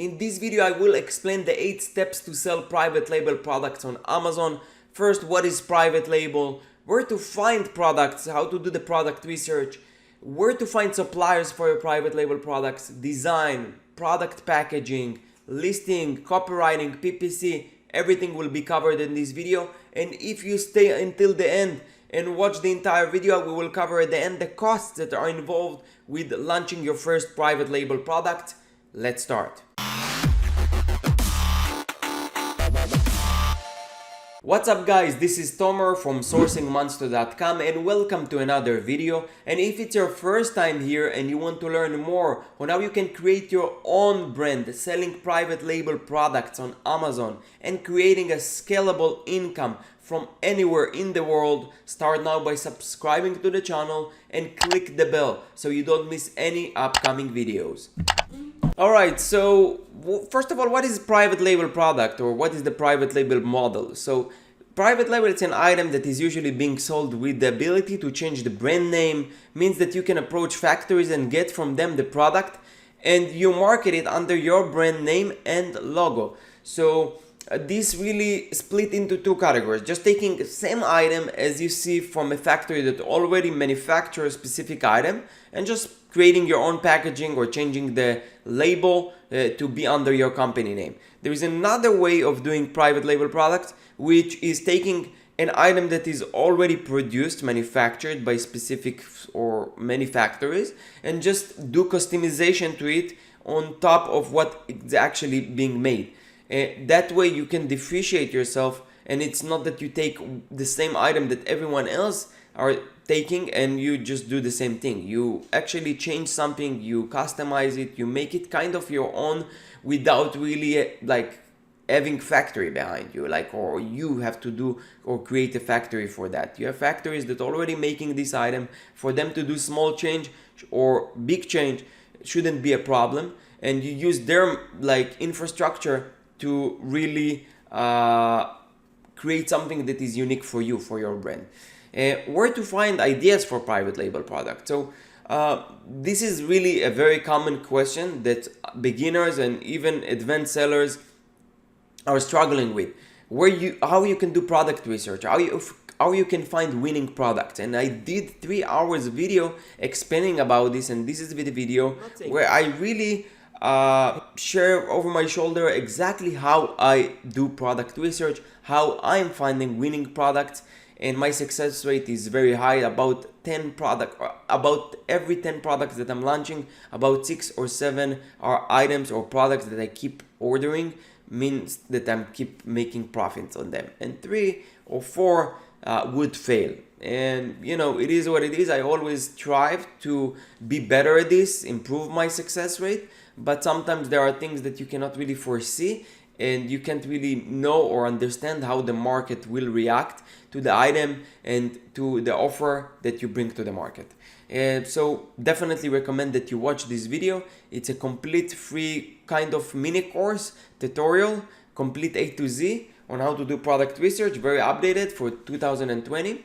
In this video, I will explain the 8 steps to sell private label products on Amazon. First, what is private label, where to find products, how to do the product research, where to find suppliers for your private label products, design, product packaging, listing, copywriting, PPC, everything will be covered in this video. And if you stay until the end and watch the entire video, we will cover at the end the costs that are involved with launching your first private label product. Let's start. What's up guys, this is Tomer from sourcingmonster.com and welcome to another video. And if it's your first time here and you want to learn more on how you can create your own brand selling private label products on Amazon and creating a scalable income from anywhere in the world, start now by subscribing to the channel and click the bell so you don't miss any upcoming videos. Alright, so first of all, what is private label product, or what is the private label model? So private label, it's an item that is usually being sold with the ability to change the brand name. Means that you can approach factories and get from them the product and you market it under your brand name and logo. So this really split into two categories. Just taking the same item as you see from a factory that already manufactures a specific item and just creating your own packaging or changing the label to be under your company name. There is another way of doing private label products, which is taking an item that is already produced, manufactured by specific or many factories, and just do customization to it on top of what is actually being made. That way you can differentiate yourself, and it's not that you take the same item that everyone else are taking and you just do the same thing. You actually change something, you customize it, you make it kind of your own without really like having factory behind you, like, or you have to do or create a factory for that. You have factories that already making this item. For them to do small change or big change shouldn't be a problem, and you use their like infrastructure to really create something that is unique for you, for your brand. Where to find ideas for private label products? So this is really a very common question that beginners and even advanced sellers are struggling with. How you can do product research, how you can find winning products. And I did 3 hours video explaining about this, and this is the video where I really share over my shoulder exactly how I do product research, how I'm finding winning products, and my success rate is very high. About every 10 products that I'm launching, about 6 or 7 are items or products that I keep ordering, means that I'm keep making profits on them, and 3 or 4 would fail. And you know, it is what it is. I always strive to be better at this, improve my success rate, but sometimes there are things that you cannot really foresee, and you can't really know or understand how the market will react to the item and to the offer that you bring to the market. So definitely recommend that you watch this video. It's a complete free kind of mini course tutorial, complete A to Z on how to do product research, very updated for 2020.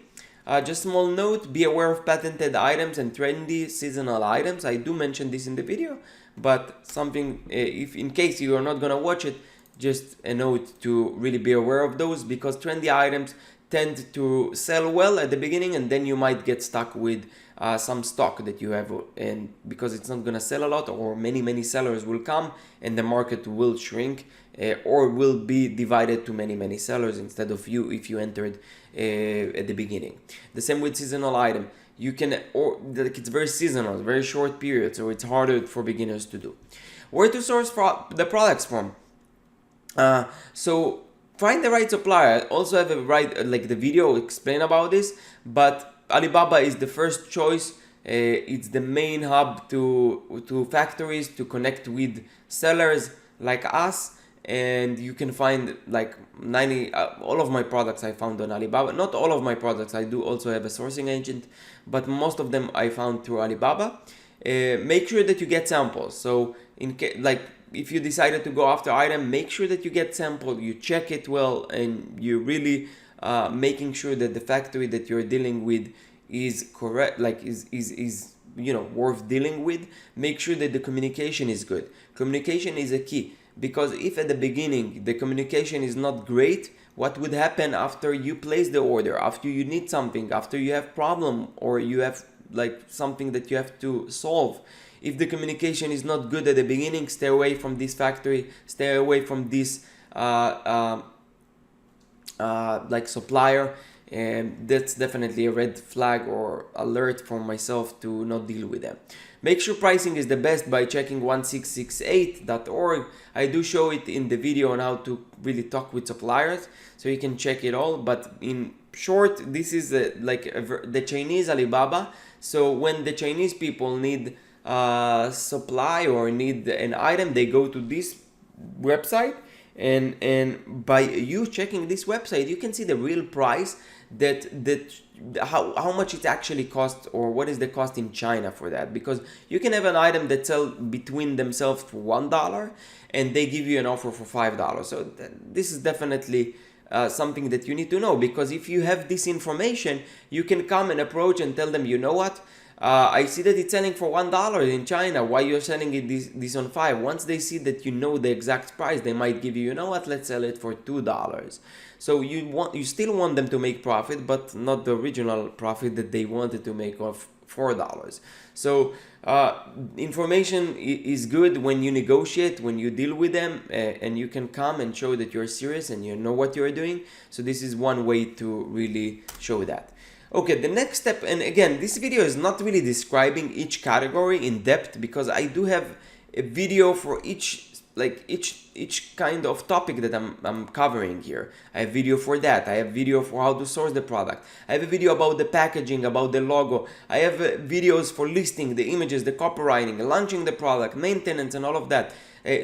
Just small note, be aware of patented items and trendy seasonal items. I do mention this in the video, but something, if in case you are not gonna watch it, just a note to really be aware of those, because trendy items tend to sell well at the beginning and then you might get stuck with some stock that you have, and because it's not gonna sell a lot, or many sellers will come and the market will shrink, or will be divided to many sellers instead of you if you entered at the beginning. The same with seasonal item. You can, or like, it's very seasonal, very short period, so it's harder for beginners to do. Where to source the products from? So find the right supplier. I also have the video explain about this, but Alibaba is the first choice. It's the main hub to factories to connect with sellers like us, and you can find like all of my products I found on Alibaba. Not all of my products, I do also have a sourcing agent, but most of them I found through Alibaba. Make sure that you get samples. So if you decided to go after item, make sure that you get sample, you check it well, and you really making sure that the factory that you're dealing with is correct, like is worth dealing with. Make sure that the communication is good. Communication is a key. because if at the beginning the communication is not great, what would happen after you place the order, after you need something, after you have problem, or you have like something that you have to solve? If the communication is not good at the beginning, stay away from this factory, stay away from this like supplier, and that's definitely a red flag or alert for myself to not deal with them. Make sure pricing is the best by checking 1668.org. I do show it in the video on how to really talk with suppliers, so you can check it all. But in short, this is the Chinese Alibaba. So when the Chinese people need supply or need an item, they go to this website, and by you checking this website, you can see the real price, that how much it actually costs, or what is the cost in China for that. Because you can have an item that sell between themselves for $1 and they give you an offer for $5. So this is definitely something that you need to know, because if you have this information, you can come and approach and tell them, you know what, I see that it's selling for $1 in China. Why you're selling it this on $5? Once they see that you know the exact price, they might give you know what, let's sell it for $2. So you still want them to make profit, but not the original profit that they wanted to make of $4. So information is good when you negotiate, when you deal with them, and you can come and show that you're serious and you know what you're doing. So this is one way to really show that. Okay, the next step, and again, this video is not really describing each category in depth, because I do have a video for each kind of topic that I'm covering here. I have video for that. I have video for how to source the product. I have a video about the packaging, about the logo. I have videos for listing the images, the copywriting, launching the product, maintenance, and all of that.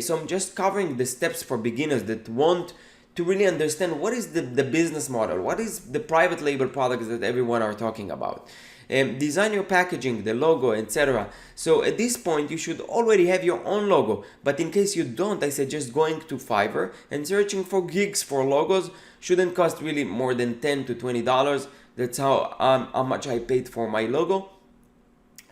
So I'm just covering the steps for beginners that want to really understand what is the business model, what is the private label products that everyone are talking about. Design your packaging, the logo, etc. So at this point, you should already have your own logo. But in case you don't, I suggest going to Fiverr and searching for gigs for logos. Shouldn't cost really more than $10 to $20. That's how much I paid for my logo.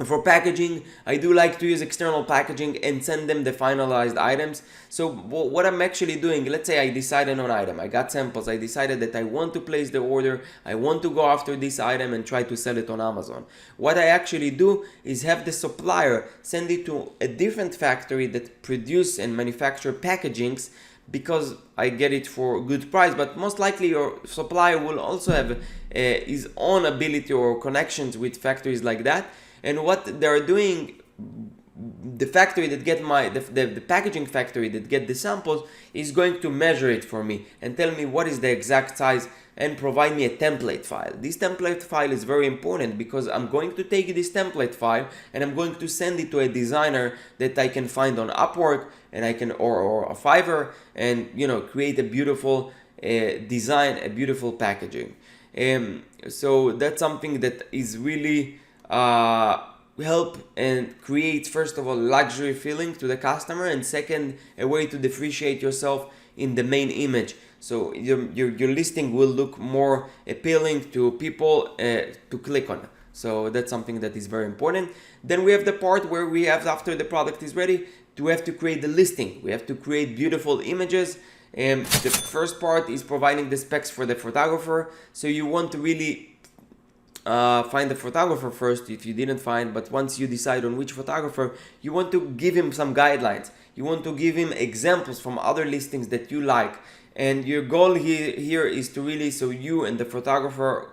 For packaging, I do like to use external packaging and send them the finalized items. So what I'm actually doing, let's say I decided on an item, I got samples, I decided that I want to place the order, I want to go after this item and try to sell it on Amazon. What I actually do is have the supplier send it to a different factory that produce and manufacture packagings, because I get it for a good price. But most likely your supplier will also have his own ability or connections with factories like that. And what they're doing, the factory that get the packaging factory that get the samples is going to measure it for me and tell me what is the exact size and provide me a template file. This template file is very important, because I'm going to take this template file and I'm going to send it to a designer that I can find on Upwork, and I can or a Fiverr, and create a beautiful design, a beautiful packaging. So that's something that is really help and create, first of all, luxury feeling to the customer, and second, a way to differentiate yourself in the main image. So your listing will look more appealing to people to click on. So that's something that is very important. Then we have the part where we have, after the product is ready, we have to create the listing. We have to create beautiful images. And the first part is providing the specs for the photographer. So you want to really find the photographer first if you didn't find, but once you decide on which photographer, you want to give him some guidelines. You want to give him examples from other listings that you like, and your goal here is to really, so you and the photographer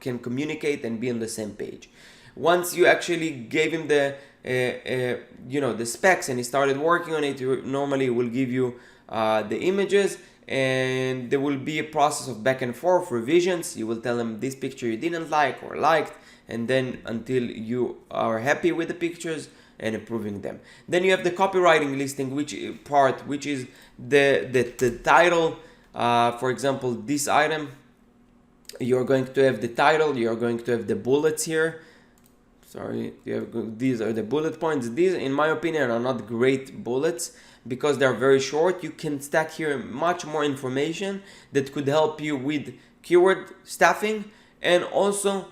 can communicate and be on the same page. Once you actually gave him the the specs and he started working on it, you normally will give you the images, and there will be a process of back and forth revisions. You will tell them this picture you didn't like or liked, and then until you are happy with the pictures and approving them. Then you have the copywriting listing, which is the title. For example, this item, you're going to have the title, you're going to have the bullets here. These are the bullet points. These, in my opinion, are not great bullets, because they're very short. You can stack here much more information that could help you with keyword stuffing and also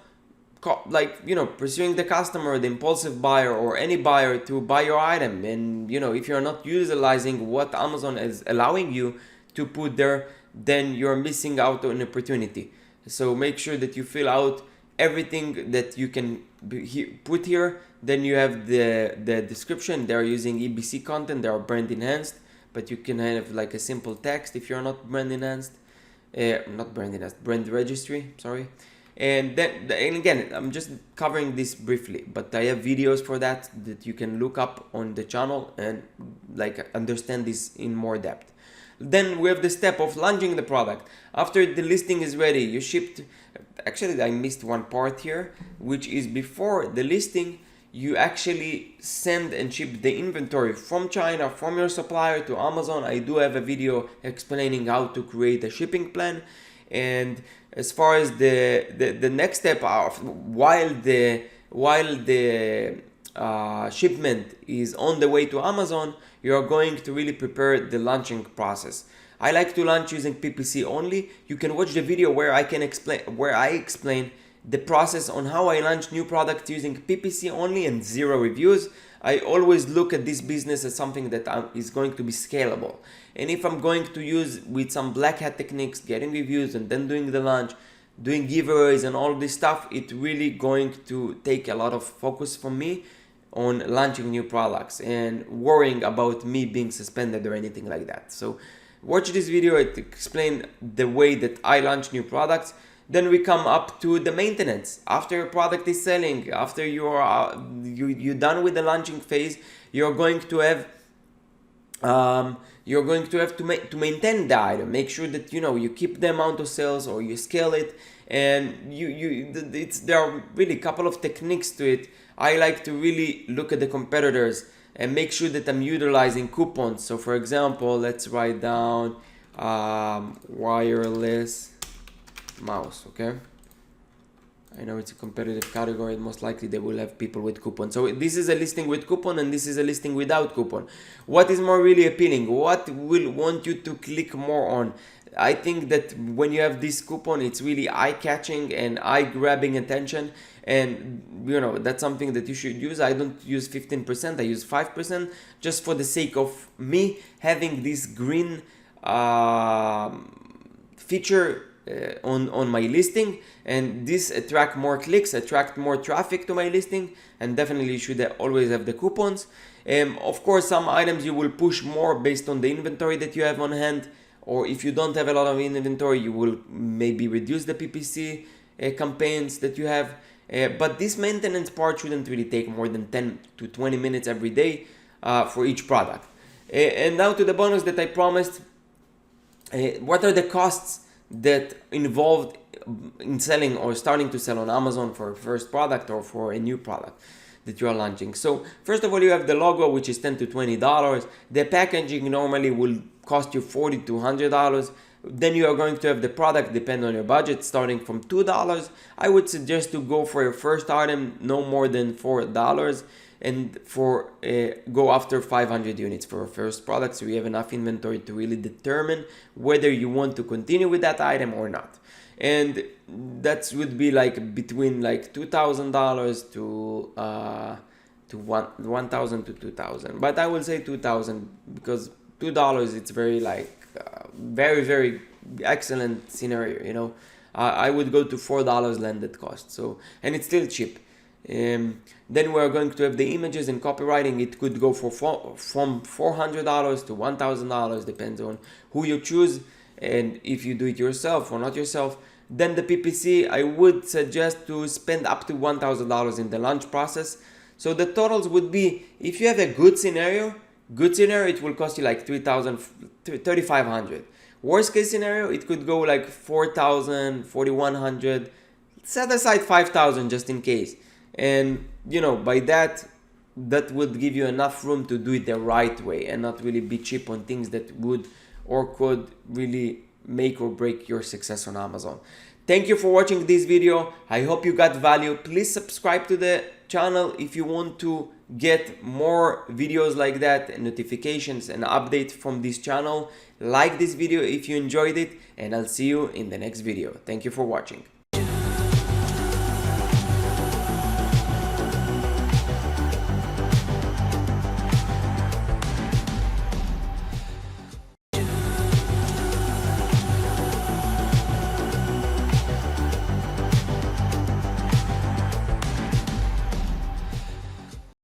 like, you know, pursuing the customer, the impulsive buyer or any buyer to buy your item. And you know, if you're not utilizing what Amazon is allowing you to put there, then you're missing out on an opportunity. So make sure that you fill out everything that you can put here. Then you have the description. They're using EBC content, they are brand enhanced, but you can have like a simple text if you're not brand enhanced. Not brand enhanced, brand registry, sorry. And then, and again, I'm just covering this briefly, but I have videos for that you can look up on the channel and like understand this in more depth. Then we have the step of launching the product. After the listing is ready, you shipped, actually I missed one part here, which is before the listing, you actually send and ship the inventory from China, from your supplier to Amazon. I do have a video explaining how to create a shipping plan. And as far as the next step, while the shipment is on the way to Amazon, you are going to really prepare the launching process. I like to launch using PPC only. You can watch the video where I explain the process on how I launch new products using PPC only and 0 reviews. I always look at this business as something that is going to be scalable. And if I'm going to use with some black hat techniques, getting reviews and then doing the launch, doing giveaways and all this stuff, it's really going to take a lot of focus from me on launching new products and worrying about me being suspended or anything like that. So watch this video. It explains the way that I launch new products. Then we come up to the maintenance. After your product is selling, after you're done with the launching phase, you're going to have to maintain the item. Make sure that you keep the amount of sales or you scale it. And there are really a couple of techniques to it. I like to really look at the competitors and make sure that I'm utilizing coupons. So for example, let's write down wireless mouse. Okay, I know it's a competitive category, most likely they will have people with coupon. So this is a listing with coupon and this is a listing without coupon. What is more really appealing? What will want you to click more on? I think that when you have this coupon, it's really eye-catching and eye-grabbing attention, and that's something that you should use. I don't use 15%, I use 5%, just for the sake of me having this green feature on my listing, and this attract more clicks, attract more traffic to my listing, and definitely you should always have the coupons. Of course, some items you will push more based on the inventory that you have on hand, or if you don't have a lot of inventory, you will maybe reduce the PPC campaigns that you have. But this maintenance part shouldn't really take more than 10 to 20 minutes every day for each product. And now to the bonus that I promised. What are the costs that involved in selling or starting to sell on Amazon for a first product or for a new product that you are launching? So first of all, you have the logo, which is $10 to $20. The packaging normally will cost you $40 to $100. Then you are going to have the product, depending on your budget, starting from $2. I would suggest to go for your first item no more than $4, and go after 500 units for a first product, so you have enough inventory to really determine whether you want to continue with that item or not. And that would be like between like $2,000 to $1,000 to $2,000, but I will say $2,000 because $2 it's very very excellent scenario. I would go to $4 landed cost, so, and it's still cheap. Then we're going to have the images and copywriting. It could go from $400 to $1,000, depends on who you choose and if you do it yourself or not yourself. Then the PPC, I would suggest to spend up to $1,000 in the launch process. So the totals would be, if you have a good scenario, it will cost you like $3,500. Worst case scenario, it could go like $4,000, $4,100. Set aside $5,000 just in case. And by that would give you enough room to do it the right way and not really be cheap on things that would or could really make or break your success on Amazon. Thank you for watching this video. I hope you got value. Please subscribe to the channel if you want to get more videos like that and notifications and updates from this channel. Like this video if you enjoyed it, and I'll see you in the next video. Thank you for watching.